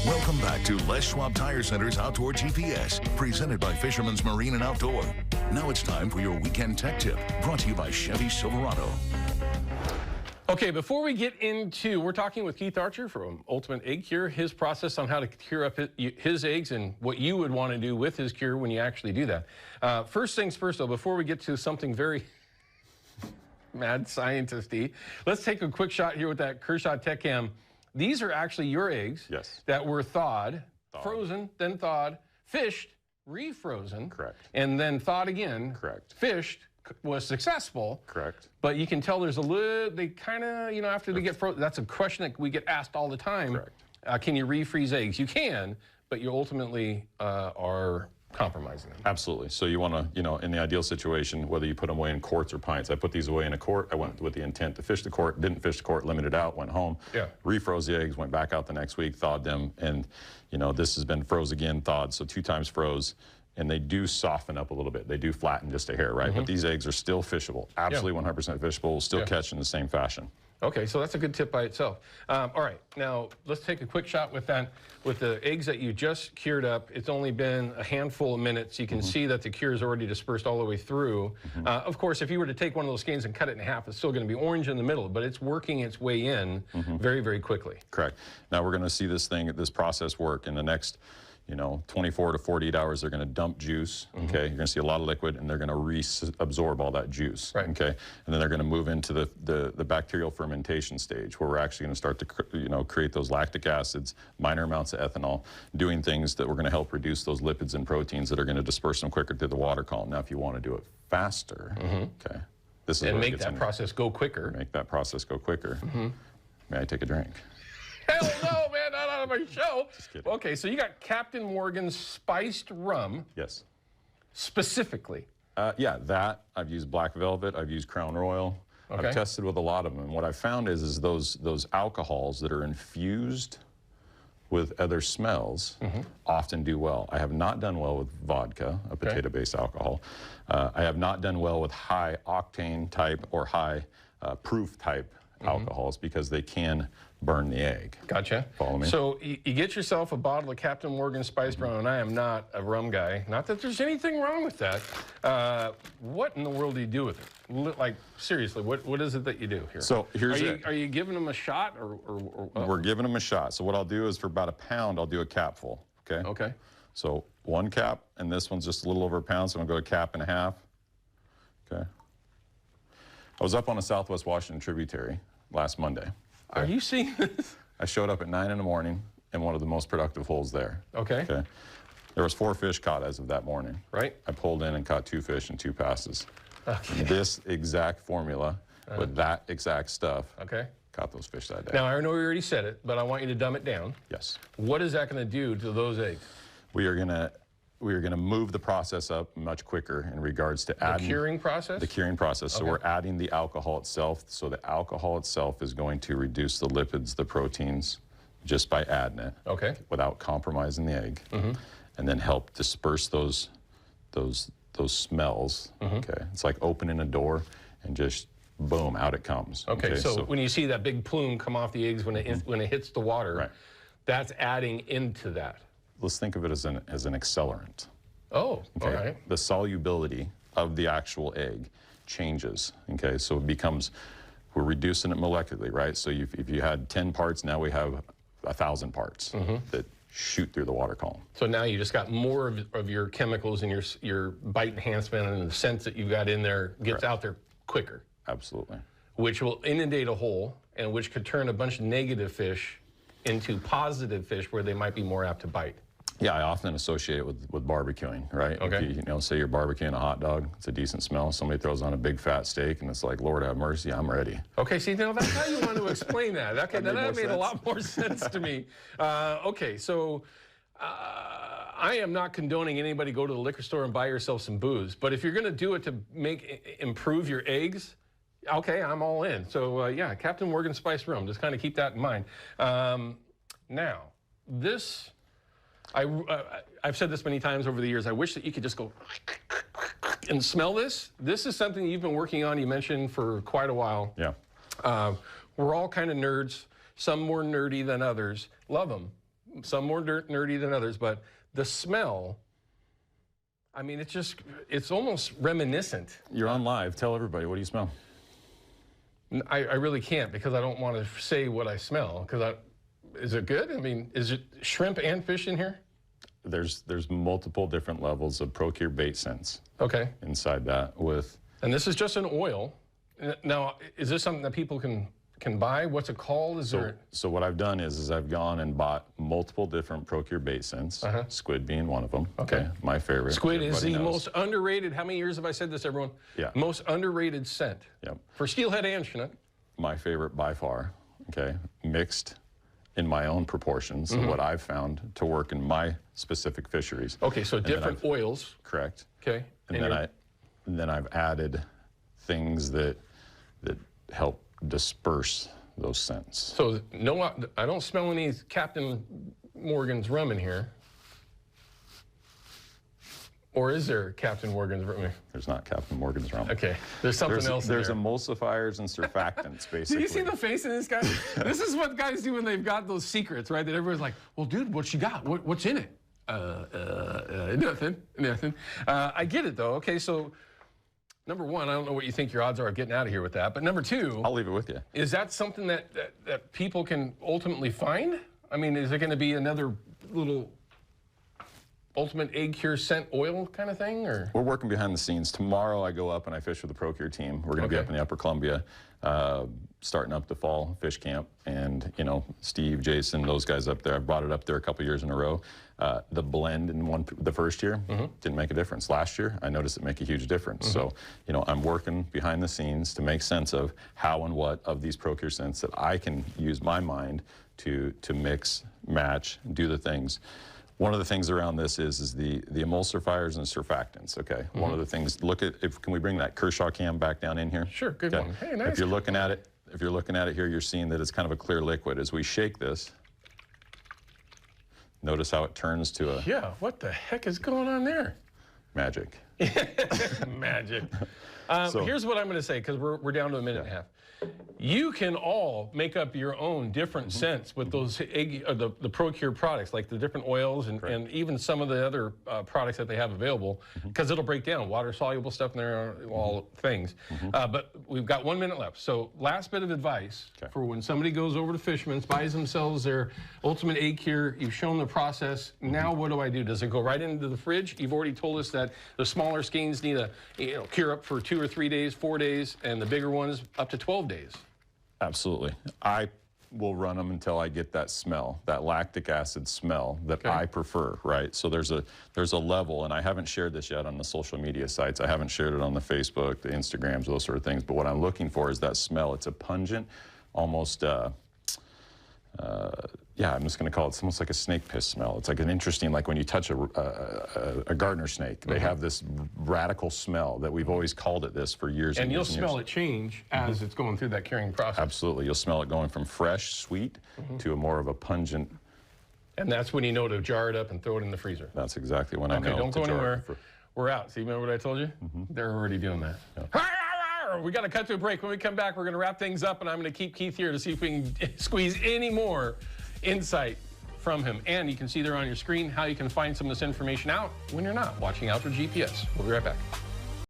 Welcome back to Les Schwab Tire Center's Outdoor GPS, presented by Fisherman's Marine and Outdoor. Now it's time for your weekend tech tip, brought to you by Chevy Silverado. Okay, before we get into, we're talking with Keith Archer from Ultimate Egg Cure, his process on how to cure up his eggs and what you would want to do with his cure when you actually do that. First things first, though, before we get to something very mad scientist-y, let's take a quick shot here with that Kershaw Tech Cam. These are actually your eggs that were thawed, frozen, then thawed, fished, refrozen, and then thawed again, fished, was successful. But you can tell there's a little, they kind of, you know, after they get frozen, that's a question that we get asked all the time. Can you refreeze eggs? You can, but you ultimately are compromising them. Absolutely. So you want to, you know, in the ideal situation, whether you put them away in quarts or pints. I put these away in a quart. I went with the intent to fish the quart, didn't fish the quart, limited out, went home, refroze the eggs, went back out the next week, thawed them, and, you know, this has been froze again, thawed, so 2 times froze. And they do soften up a little bit. They do flatten just a hair, right? But these eggs are still fishable, absolutely 100% fishable, still catch in the same fashion. Okay, so that's a good tip by itself. All right, now let's take a quick shot with that. With the eggs that you just cured up, it's only been a handful of minutes. You can see that the cure is already dispersed all the way through. Of course, if you were to take one of those skeins and cut it in half, it's still going to be orange in the middle, but it's working its way in very, very quickly. Correct. Now we're going to see this process work in the next, you know, 24 to 48 hours. They're going to dump juice, okay? You're going to see a lot of liquid, and they're going to reabsorb all that juice, okay? And then they're going to move into the bacterial fermentation stage, where we're actually going to start to, you know, create those lactic acids, minor amounts of ethanol, doing things that we're going to help reduce those lipids and proteins that are going to disperse them quicker through the water column. Now, if you want to do it faster, okay, this is and make that process go quicker. Make that process go quicker. May I take a drink? Hell no, man, not out of my show. Just kidding. Okay, so you got Captain Morgan's spiced rum. Yes. Specifically. Yeah, that. I've used Black Velvet. I've used Crown Royal. I've tested with a lot of them. And what I've found is those alcohols that are infused with other smells often do well. I have not done well with vodka, a potato-based alcohol. I have not done well with high octane type or high proof type alcohols, because they can burn the egg. Gotcha. Follow me? So you get yourself a bottle of Captain Morgan spiced rum, and I am not a rum guy. Not that there's anything wrong with that. What in the world do you do with it? Like, seriously, what is it that you do here? So here's Are you giving them a shot? Or We're giving them a shot. So what I'll do is, for about a pound, I'll do a capful, okay? Okay. So 1 cap, and this one's just a little over a pound, so I'm going to go 1.5 caps, okay? I was up on a Southwest Washington tributary last Monday. Are you seeing this? I showed up at 9 in the morning in one of the most productive holes there. Okay. There was 4 fish caught as of that morning. Right. I pulled in and caught 2 fish in 2 passes. Okay. This exact formula with that exact stuff caught those fish that day. Now, I know you already said it, but I want you to dumb it down. Yes. What is that going to do to those eggs? We are going to move the process up much quicker in regards to adding... The curing process? The curing process. So we're adding the alcohol itself. So the alcohol itself is going to reduce the lipids, the proteins, just by adding it. Okay. Without compromising the egg. And then help disperse those smells. Okay. It's like opening a door and just boom, out it comes. Okay, so when you see that big plume come off the eggs when it hits the water, that's adding into that. Let's think of it as an accelerant. Oh, all right. The solubility of the actual egg changes, okay? So it becomes, we're reducing it molecularly, right? So if you had 10 parts, now we have 1,000 parts that shoot through the water column. So now you just got more of your chemicals and your bite enhancement and the scent that you've got in there gets out there quicker. Absolutely. Which will inundate a hole, and which could turn a bunch of negative fish into positive fish where they might be more apt to bite. Yeah, I often associate it with barbecuing, right? Okay. If you say you're barbecuing a hot dog, it's a decent smell. Somebody throws on a big fat steak, and it's like, Lord have mercy, I'm ready. Okay, see, now that's how you want to explain that. Okay, that made a lot more sense to me. Okay, so I am not condoning anybody go to the liquor store and buy yourself some booze, but if you're going to do it to improve your eggs, okay, I'm all in. So yeah, Captain Morgan spiced rum. Just kind of keep that in mind. Now, this. I've said this many times over the years. I wish that you could just go and smell this. This is something you've been working on, you mentioned, for quite a while. Yeah. We're all kind of nerds, some more nerdy than others. Love them. some more nerdy than others, but the smell, I mean, it's almost reminiscent. You're on live. Tell everybody, what do you smell? I really can't because I don't want to say what I smell. Is it good? I mean, is it shrimp and fish in here? There's multiple different levels of Procure bait scents. Okay. Inside that with. And this is just an oil. Now, is this something that people can buy? What's it called? So what I've done is I've gone and bought multiple different Procure bait scents, squid being one of them. Okay. My favorite. Squid is the most underrated, how many years have I said this, everyone? Yeah. Most underrated scent. Yep. For steelhead and chinook. My favorite by far, okay, mixed in my own proportions of what I've found to work in my specific fisheries. Okay, so different oils. Correct. Okay. And then I've added things that help disperse those scents. So no, I don't smell any Captain Morgan's rum in here. Or is there Captain Morgan's rum? There's not Captain Morgan's rum. Okay, there's something else in there. There's emulsifiers and surfactants, basically. Do you see the face of this guy? This is what guys do when they've got those secrets, right? That everyone's like, well, dude, what you got? What's in it? Nothing. I get it, though. Okay, so number one, I don't know what you think your odds are of getting out of here with that. But number two, I'll leave it with you. Is that something that people can ultimately find? I mean, is it going to be another little ultimate egg cure scent oil kind of thing, or? We're working behind the scenes. Tomorrow I go up and I fish with the Procure team. We're going to be up in the Upper Columbia, starting up the fall fish camp. And, you know, Steve, Jason, those guys up there, I've brought it up there a couple years in a row. The blend in the first year didn't make a difference. Last year, I noticed it make a huge difference. So, you know, I'm working behind the scenes to make sense of how and what of these Procure scents that I can use my mind to mix, match, do the things. One of the things around this is the emulsifiers and surfactants. Okay. One of the things. Can we bring that Kershaw cam back down in here? Sure. Good one. Hey, nice. If you're looking at it here, you're seeing that it's kind of a clear liquid. As we shake this, notice how it turns to a. Yeah. What the heck is going on there? Magic. Magic. Here's what I'm going to say, because we're down to a minute and a half. You can all make up your own different scents with those the Procure products, like the different oils and even some of the other products that they have available, because it'll break down water-soluble stuff in there, all things. But we've got 1 minute left. So last bit of advice for when somebody goes over to Fisherman's, buys themselves their ultimate egg cure. You've shown the process. Now what do I do? Does it go right into the fridge? You've already told us that the smaller skeins need a cure up for 2 or 3 days, 4 days, and the bigger ones up to 12 days. Absolutely. I will run them until I get that smell, that lactic acid smell that I prefer, right? So there's a level, and I haven't shared this yet on the social media sites. I haven't shared it on the Facebook, the Instagrams, those sort of things. But what I'm looking for is that smell. It's a pungent, almost, I'm just going to call it, it's almost like a snake piss smell. It's like an interesting, like when you touch a gardener snake, they have this radical smell that we've always called it this for years and years. And you'll smell it change as it's going through that curing process. Absolutely. You'll smell it going from fresh, sweet, to a more of a pungent. And that's when you know to jar it up and throw it in the freezer. That's exactly when I know. Okay, don't go anywhere. We're out. See, remember what I told you? They're already doing that. We got to cut to a break. When we come back, we're going to wrap things up, and I'm going to keep Keith here to see if we can squeeze any more insight from him. And you can see there on your screen how you can find some of this information out when you're not watching Outdoor GPS. We'll be right back.